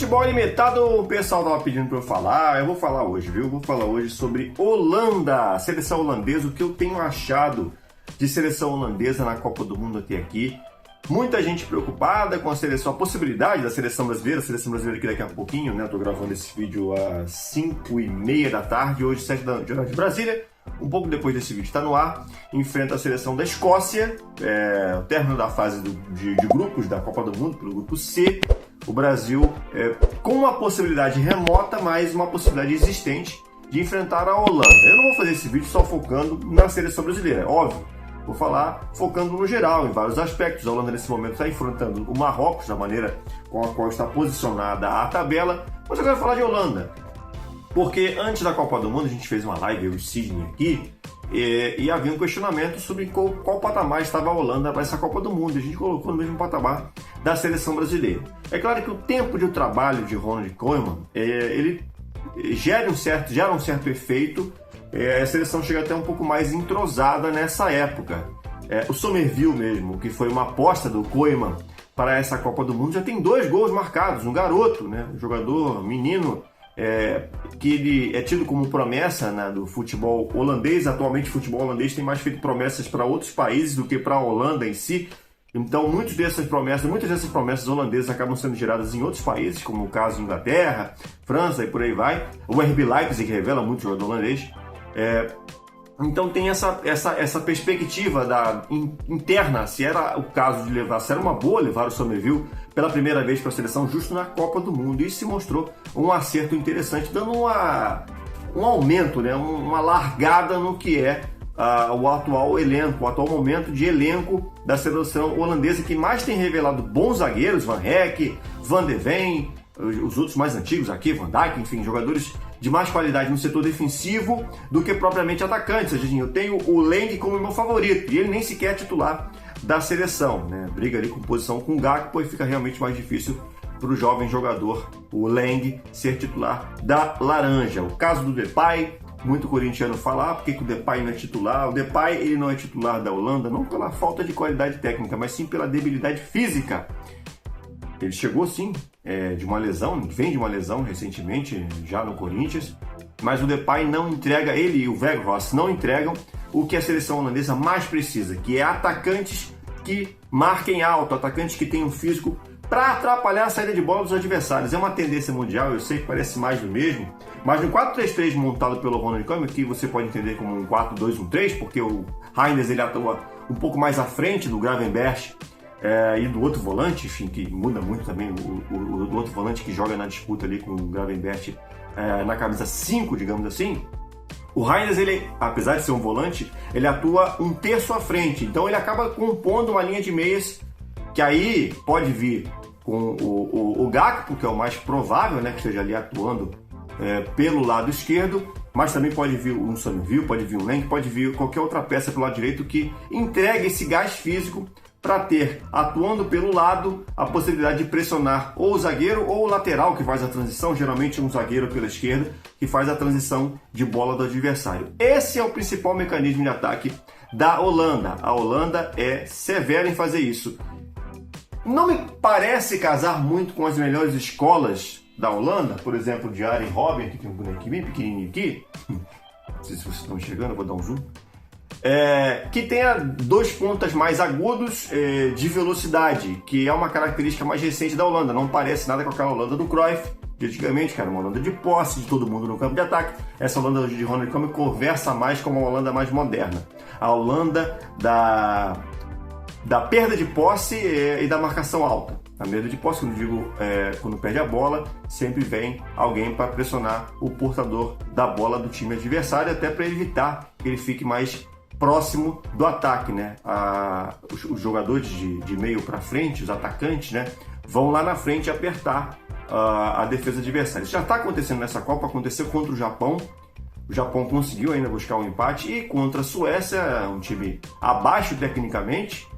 Futebol Ilimitado, o pessoal tava pedindo para eu falar, eu vou falar hoje, viu? Vou falar hoje sobre Holanda, seleção holandesa, o que eu tenho achado de seleção holandesa na Copa do Mundo até aqui. Muita gente preocupada com a seleção, a possibilidade da seleção brasileira que daqui a pouquinho, né? Eu tô gravando esse vídeo às 5h30 da tarde, hoje 7 da noite de Brasília. Um pouco depois desse vídeo está no ar, enfrenta a seleção da Escócia, o término da fase de grupos da Copa do Mundo, pelo grupo C. O Brasil, com uma possibilidade remota, mas uma possibilidade existente de enfrentar a Holanda. Eu não vou fazer esse vídeo só focando na seleção brasileira, óbvio. Vou falar focando no geral, em vários aspectos. A Holanda nesse momento está enfrentando o Marrocos, da maneira com a qual está posicionada a tabela. Mas eu quero falar de Holanda, porque antes da Copa do Mundo a gente fez uma live, eu e o Sidney aqui, e havia um questionamento sobre qual patamar estava a Holanda para essa Copa do Mundo. A gente colocou no mesmo patamar da seleção brasileira. É claro que o tempo de trabalho de Ronald Koeman, ele gera um certo efeito. A seleção chega até um pouco mais entrosada nessa época. O Summerville mesmo, que foi uma aposta do Koeman para essa Copa do Mundo, já tem 2 gols marcados. Um garoto, né, um jogador menino, que ele é tido como promessa, né, do futebol holandês. Atualmente o futebol holandês tem mais feito promessas para outros países do que para a Holanda em si. Então muitas dessas promessas holandesas acabam sendo geradas em outros países, como o caso Inglaterra, França e por aí vai. O RB Leipzig revela muito jogador holandês. Então tem essa perspectiva interna, se era o caso de levar, se era uma boa levar o Summerville pela primeira vez para a seleção justo na Copa do Mundo. E se mostrou um acerto interessante, dando um aumento, né, uma largada no que é o atual elenco, o atual momento de elenco da seleção holandesa, que mais tem revelado bons zagueiros, Van Hecke, Van de Ven, os outros mais antigos aqui, Van Dijk, enfim, jogadores de mais qualidade no setor defensivo do que propriamente atacantes. Eu tenho o Leng como meu favorito, e ele nem sequer é titular da seleção, né? Briga ali com posição com o Gakpo, e fica realmente mais difícil para o jovem jogador, o Leng, ser titular da Laranja. O caso do Depay, muito corintiano falar, por que o Depay não é titular? O Depay, ele não é titular da Holanda, não pela falta de qualidade técnica, mas sim pela debilidade física. Ele chegou sim de uma lesão, vem de uma lesão recentemente, já no Corinthians, mas o Depay não entrega, ele e o Weghorst não entregam o que a seleção holandesa mais precisa, que é atacantes que marquem alto, atacantes que tenham físico para atrapalhar a saída de bola dos adversários. É uma tendência mundial, eu sei que parece mais do mesmo, mas no 4-3-3 montado pelo Ronald Koeman, que você pode entender como um 4-2-1-3, porque o Reinders ele atua um pouco mais à frente do Gravenberch, e do outro volante, enfim, que muda muito também, o outro volante que joga na disputa ali com o Gravenberch na camisa 5, digamos assim. O Reinders, ele, apesar de ser um volante, ele atua um terço à frente, então ele acaba compondo uma linha de meias que aí pode vir com o Gakpo, que é o mais provável, né, que esteja ali atuando pelo lado esquerdo, mas também pode vir um Summerville, pode vir um Leng, pode vir qualquer outra peça pelo lado direito que entregue esse gás físico para ter, atuando pelo lado, a possibilidade de pressionar ou o zagueiro ou o lateral que faz a transição, geralmente um zagueiro pela esquerda, que faz a transição de bola do adversário. Esse é o principal mecanismo de ataque da Holanda. A Holanda é severa em fazer isso. Não me parece casar muito com as melhores escolas da Holanda, por exemplo, de Arjen Robben, que tem um bonequinho bem pequenininho aqui. Não sei se vocês estão enxergando, eu vou dar um zoom. Que tenha 2 pontas mais agudos de velocidade, que é uma característica mais recente da Holanda. Não parece nada com aquela Holanda do Cruyff, de antigamente, que era uma Holanda de posse, de todo mundo no campo de ataque. Essa Holanda de Ronald Koeman conversa mais com uma Holanda mais moderna. A Holanda da perda de posse e da marcação alta. A perda de posse, quando digo quando perde a bola, sempre vem alguém para pressionar o portador da bola do time adversário, até para evitar que ele fique mais próximo do ataque, né? Os jogadores de meio para frente, os atacantes, né, vão lá na frente apertar a defesa adversária. Isso já está acontecendo nessa Copa, aconteceu contra o Japão. O Japão conseguiu ainda buscar um empate, e contra a Suécia, um time abaixo tecnicamente,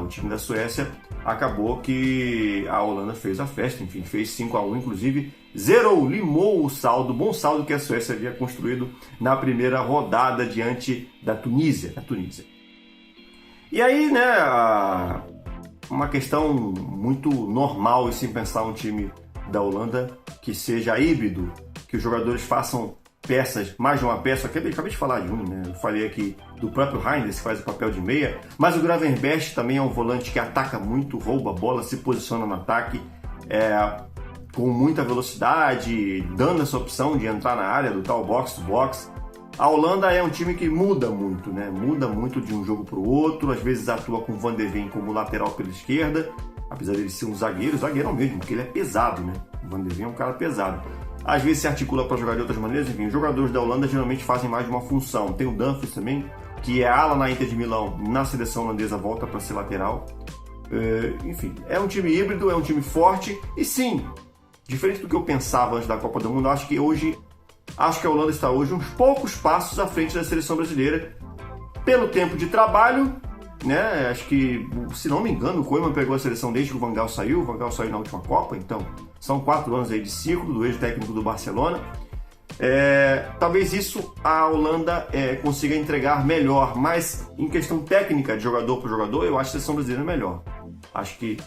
o time da Suécia, acabou que a Holanda fez a festa, enfim, fez 5-1, inclusive limou o saldo, bom saldo que a Suécia havia construído na primeira rodada diante da Tunísia. E aí, né, uma questão muito normal, e sem pensar um time da Holanda que seja híbrido, que os jogadores façam peças, mais de uma peça. Acabei de falar de um, né? Eu falei aqui do próprio Reinders, que faz o papel de meia, mas o Gravenberch também é um volante que ataca muito, rouba a bola, se posiciona no ataque com muita velocidade, dando essa opção de entrar na área do tal box-to-box. A Holanda é um time que muda muito, né? Muda muito de um jogo para o outro, às vezes atua com o Van de Ven como lateral pela esquerda, apesar dele ser um zagueirão mesmo, porque ele é pesado, né? O Van de Ven é um cara pesado. Às vezes se articula para jogar de outras maneiras, enfim, os jogadores da Holanda geralmente fazem mais de uma função. Tem o Dumfries também, que é ala na Inter de Milão, na seleção holandesa volta para ser lateral. Enfim, é um time híbrido, é um time forte, e sim, diferente do que eu pensava antes da Copa do Mundo, acho que a Holanda está hoje uns poucos passos à frente da seleção brasileira, pelo tempo de trabalho, né? Acho que, se não me engano, o Koeman pegou a seleção desde que o Van Gaal saiu na última Copa, então são 4 anos aí de ciclo do ex-técnico do Barcelona. Talvez isso a Holanda consiga entregar melhor, mas em questão técnica de jogador por jogador, eu acho a seleção brasileira melhor. Acho que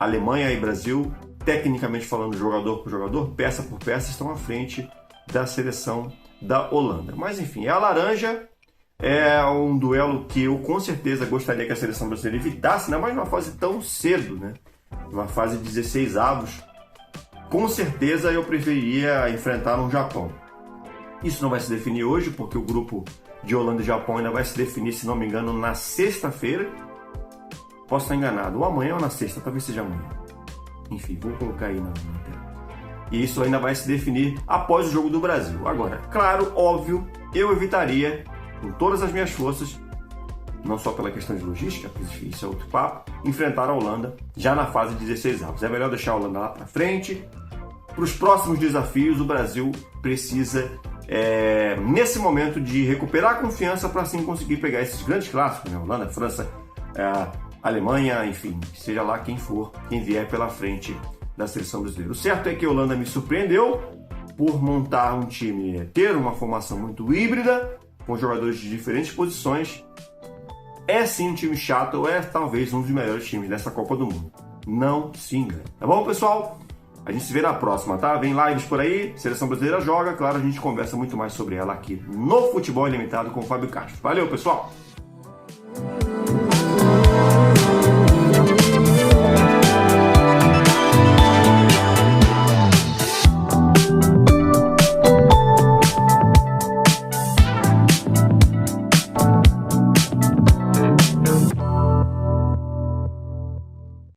Alemanha e Brasil, tecnicamente falando, jogador por jogador, peça por peça, estão à frente da seleção da Holanda. Mas enfim, a laranja é um duelo que eu com certeza gostaria que a seleção brasileira evitasse, né? Mas numa fase tão cedo, né? Numa fase de 16avos, com certeza eu preferiria enfrentar um Japão. Isso não vai se definir hoje, porque o grupo de Holanda e Japão ainda vai se definir, se não me engano, na sexta-feira. Posso estar enganado, ou amanhã ou na sexta, talvez seja amanhã. Enfim, vou colocar aí na tela. E isso ainda vai se definir após o jogo do Brasil. Agora, claro, óbvio, eu evitaria, com todas as minhas forças, não só pela questão de logística, porque isso é outro papo, enfrentar a Holanda já na fase de 16avos. É melhor deixar a Holanda lá para frente. Para os próximos desafios, o Brasil precisa, nesse momento, de recuperar a confiança para assim conseguir pegar esses grandes clássicos, né? Holanda, França, Alemanha, enfim, seja lá quem for, quem vier pela frente da seleção brasileira. O certo é que a Holanda me surpreendeu por montar um time, ter uma formação muito híbrida, com jogadores de diferentes posições. É sim um time chato, ou é talvez um dos melhores times dessa Copa do Mundo. Não se engane. Tá bom, pessoal? A gente se vê na próxima, tá? Vem lives por aí, Seleção Brasileira joga, claro, a gente conversa muito mais sobre ela aqui no Futebol Ilimitado com o Fábio Castro. Valeu, pessoal!